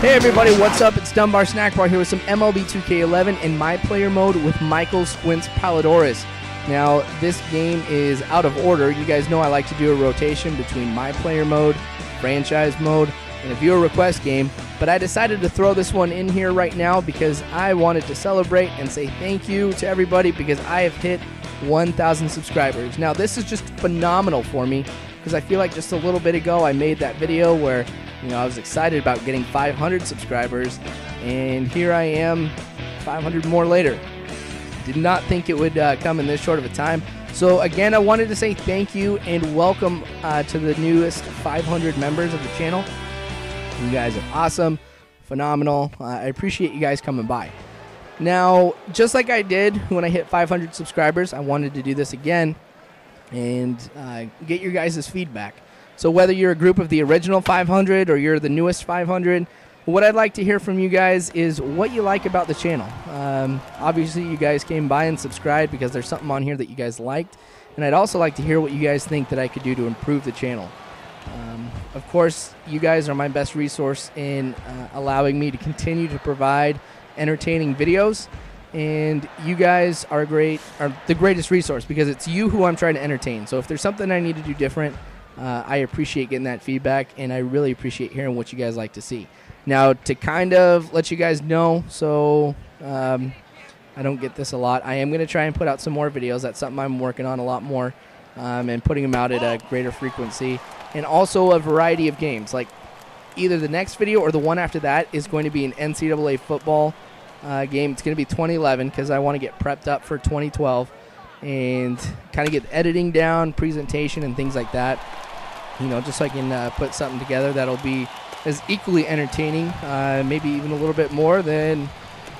Hey everybody, what's up? It's Dunbar Snack Bar here with some MLB 2K11 in my player mode with Michael Squints Palidorus. Now, this game is out of order. You guys know I like to do a rotation between my player mode, franchise mode, and a viewer request game, but I decided to throw this one in here right now because I wanted to celebrate and say thank you to everybody because I have hit 1,000 subscribers. Now, this is just phenomenal for me because I feel like just a little bit ago I made that video where I was excited about getting 500 subscribers, and here I am 500 more later. Did not think it would come in this short of a time. So again, I wanted to say thank you and welcome to the newest 500 members of the channel. You guys are awesome, phenomenal. I appreciate you guys coming by. Now, just like I did when I hit 500 subscribers, I wanted to do this again and get your guys' feedback. So whether you're a group of the original 500 or you're the newest 500, what I'd like to hear from you guys is what you like about the channel. Obviously, you guys came by and subscribed because there's something on here that you guys liked. And I'd also like to hear what you guys think that I could do to improve the channel. Of course, you guys are my best resource in allowing me to continue to provide entertaining videos. And you guys are the greatest resource because it's you who I'm trying to entertain. So if there's something I need to do different, I appreciate getting that feedback, and I really appreciate hearing what you guys like to see. Now, to kind of let you guys know, so I don't get this a lot, I am going to try and put out some more videos. That's something I'm working on a lot more, and putting them out at a greater frequency. And also a variety of games. Like either the next video or the one after that is going to be an NCAA football game. It's going to be 2011 because I want to get prepped up for 2012 and kind of get editing down, presentation, and things like that. Just so I can put something together that'll be as equally entertaining, maybe even a little bit more than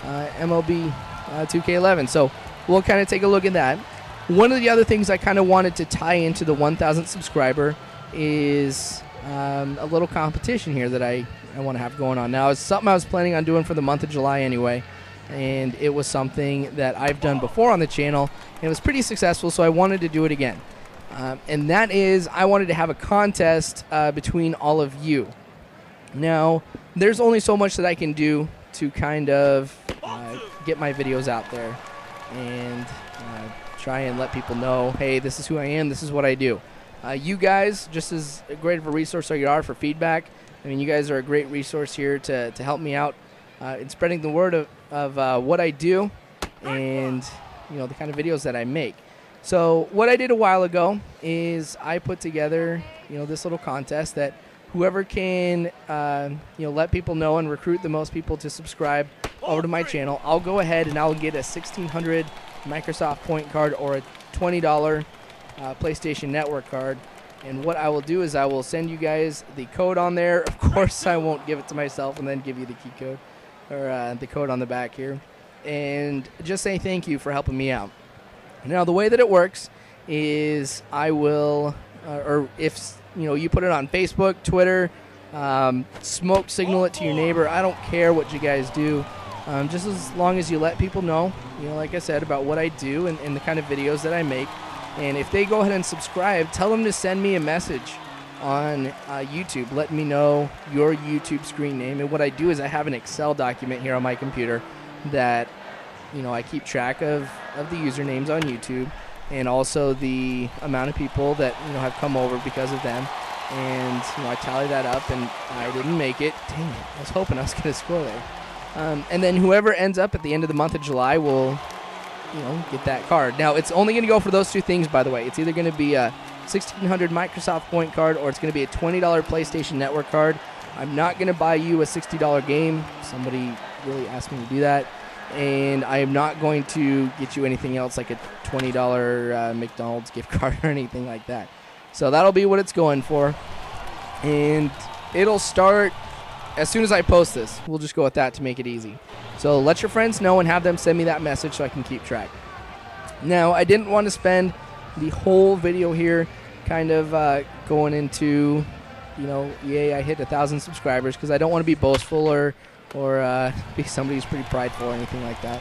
MLB 2K11. So we'll kind of take a look at that. One of the other things I kind of wanted to tie into the 1,000 subscriber is a little competition here that I want to have going on. Now, it's something I was planning on doing for the month of July anyway, and it was something that I've done before on the channel, and it was pretty successful, so I wanted to do it again. And that is, I wanted to have a contest between all of you. Now, there's only so much that I can do to kind of get my videos out there and try and let people know, hey, this is who I am, this is what I do. You guys, just as great of a resource as you are for feedback, I mean, you guys are a great resource here to help me out in spreading the word of what I do and, the kind of videos that I make. So what I did a while ago is I put together, this little contest that whoever can, let people know and recruit the most people to subscribe over to my channel, I'll go ahead and I'll get a 1,600 Microsoft point card or a $20 PlayStation Network card. And what I will do is I will send you guys the code on there. Of course, I won't give it to myself and then give you the key code or the code on the back here. And just say thank you for helping me out. Now, the way that it works is I will, or if you put it on Facebook, Twitter, smoke signal it to your neighbor. I don't care what you guys do, just as long as you let people know, like I said, about what I do and the kind of videos that I make. And if they go ahead and subscribe, tell them to send me a message on YouTube. Let me know your YouTube screen name. And what I do is I have an Excel document here on my computer that I keep track of the usernames on YouTube and also the amount of people that have come over because of them. And I tally that up, and I didn't make it. Dang it! I was hoping I was going to score there. And then whoever ends up at the end of the month of July will get that card. Now, it's only going to go for those two things, by the way. It's either going to be a 1,600 Microsoft point card or it's going to be a $20 PlayStation Network card. I'm not going to buy you a $60 game. Somebody really asked me to do that. And I am not going to get you anything else like a $20 McDonald's gift card or anything like that. So that'll be what it's going for. And it'll start as soon as I post this. We'll just go with that to make it easy. So let your friends know and have them send me that message so I can keep track. Now, I didn't want to spend the whole video here kind of going into, yay, I hit 1,000 subscribers, because I don't want to be boastful or be somebody who's pretty prideful or anything like that.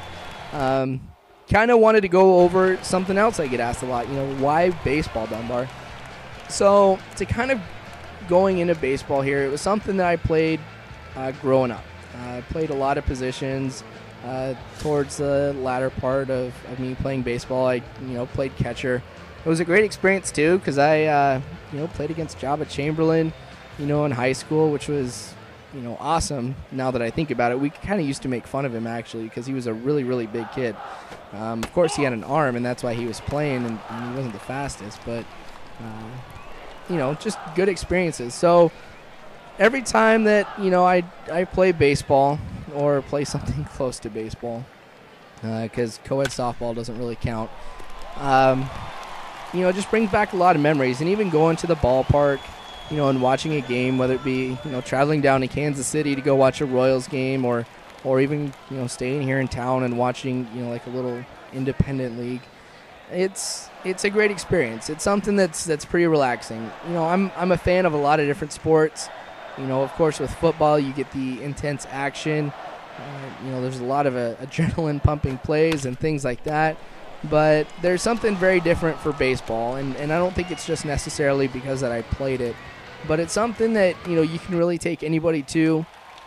Kind of wanted to go over something else I get asked a lot. Why baseball, Dunbar? So to kind of going into baseball here, it was something that I played growing up. I played a lot of positions. Towards the latter part of me playing baseball, I played catcher. It was a great experience too, because I played against Jabba Chamberlain, in high school, which was awesome. Now that I think about it, we kind of used to make fun of him actually, because he was a really, really big kid. Of course, he had an arm, and that's why he was playing, and he wasn't the fastest. But just good experiences. So every time that I play baseball or play something close to baseball, because co-ed softball doesn't really count, it just brings back a lot of memories. And even going to the ballpark, and watching a game, whether it be traveling down to Kansas City to go watch a Royals game, or even staying here in town and watching like a little independent league, it's a great experience. It's something that's pretty relaxing. I'm a fan of a lot of different sports. Of course, with football, you get the intense action. There's a lot of adrenaline pumping plays and things like that. But there's something very different for baseball, and I don't think it's just necessarily because that I played it, but it's something that you can really take anybody to.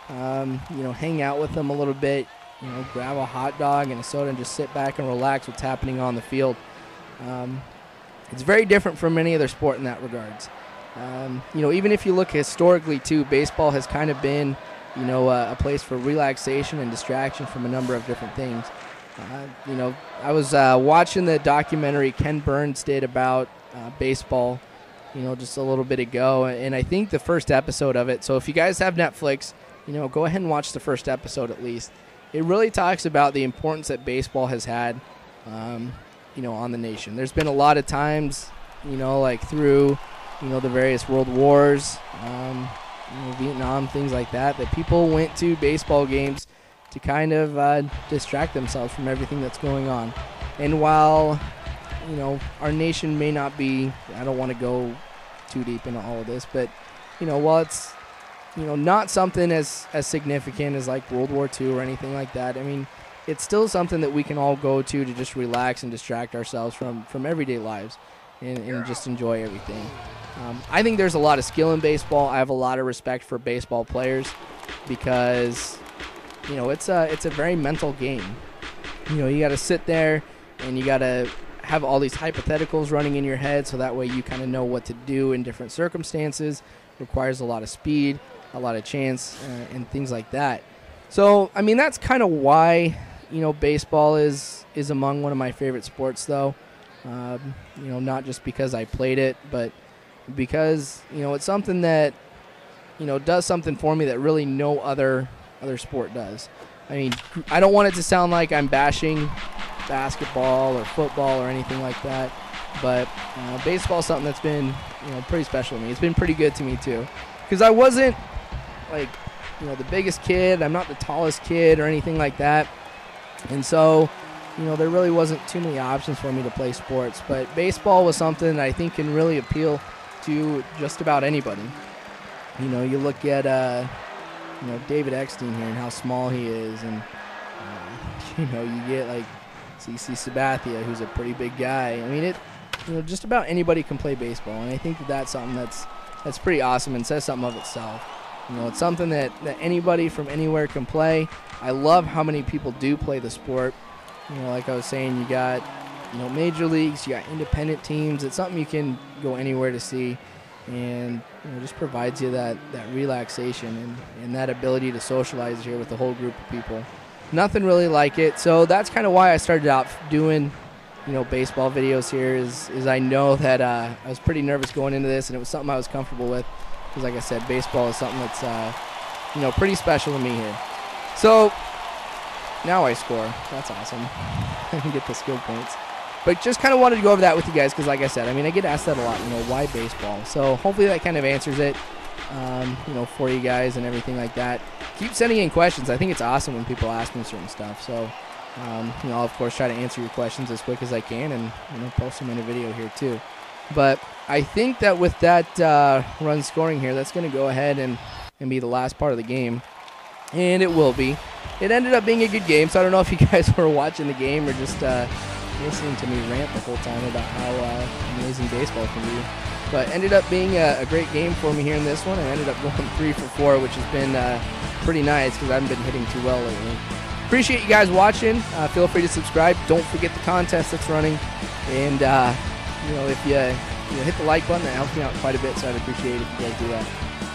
Hang out with them a little bit. Grab a hot dog and a soda and just sit back and relax what's happening on the field. It's very different from any other sport in that regards. Even if you look historically too, baseball has kind of been, a place for relaxation and distraction from a number of different things. I was watching the documentary Ken Burns did about baseball, just a little bit ago, and I think the first episode of it. So if you guys have Netflix, go ahead and watch the first episode at least. It really talks about the importance that baseball has had, on the nation. There's been a lot of times, like through the various world wars, Vietnam, things like that people went to baseball games to kind of distract themselves from everything that's going on. And while, our nation may not be, I don't want to go too deep into all of this, but, while it's, not something as significant as like World War II or anything like that, I mean, it's still something that we can all go to just relax and distract ourselves from everyday lives and just enjoy everything. I think there's a lot of skill in baseball. I have a lot of respect for baseball players because, it's a very mental game. You got to sit there and you got to have all these hypotheticals running in your head so that way you kind of know what to do in different circumstances. Requires a lot of speed, a lot of chance, and things like that. So, I mean, that's kind of why, baseball is among one of my favorite sports, though. Not just because I played it, but because, it's something that, does something for me that really no other sport does. I mean, I don't want it to sound like I'm bashing basketball or football or anything like that, but baseball is something that's been, pretty special to me. It's been pretty good to me, too, because I wasn't, like, the biggest kid. I'm not the tallest kid or anything like that, and so, there really wasn't too many options for me to play sports, but baseball was something that I think can really appeal to just about anybody. You look at, David Eckstein here and how small he is, and, you get, like, CC Sabathia, who's a pretty big guy. I mean, just about anybody can play baseball, and I think that's something that's pretty awesome and says something of itself. It's something that anybody from anywhere can play. I love how many people do play the sport. Like I was saying, you got, major leagues, you got independent teams. It's something you can go anywhere to see, and just provides you that relaxation and that ability to socialize here with a whole group of people. Nothing really like it. So that's kind of why I started out doing, baseball videos here is I know that I was pretty nervous going into this, and it was something I was comfortable with because, like I said, baseball is something that's, pretty special to me here. So now I score. That's awesome. I can get the skill points. But just kind of wanted to go over that with you guys because, like I said, I mean, I get asked that a lot, why baseball? So hopefully that kind of answers it, for you guys and everything like that. Keep sending in questions. I think it's awesome when people ask me certain stuff. So, I'll, of course, try to answer your questions as quick as I can and, post them in a video here too. But I think that with that run scoring here, that's going to go ahead and be the last part of the game. And it will be. It ended up being a good game, so I don't know if you guys were watching the game or just listening to me rant the whole time about how amazing baseball can be. But ended up being a great game for me here in this one. I ended up going 3 for 4, which has been pretty nice because I haven't been hitting too well lately. Appreciate you guys watching. Feel free to subscribe. Don't forget the contest that's running. And, if you hit the like button, that helps me out quite a bit, so I'd appreciate it if you guys do that.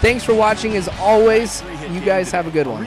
Thanks for watching as always. You guys have a good one.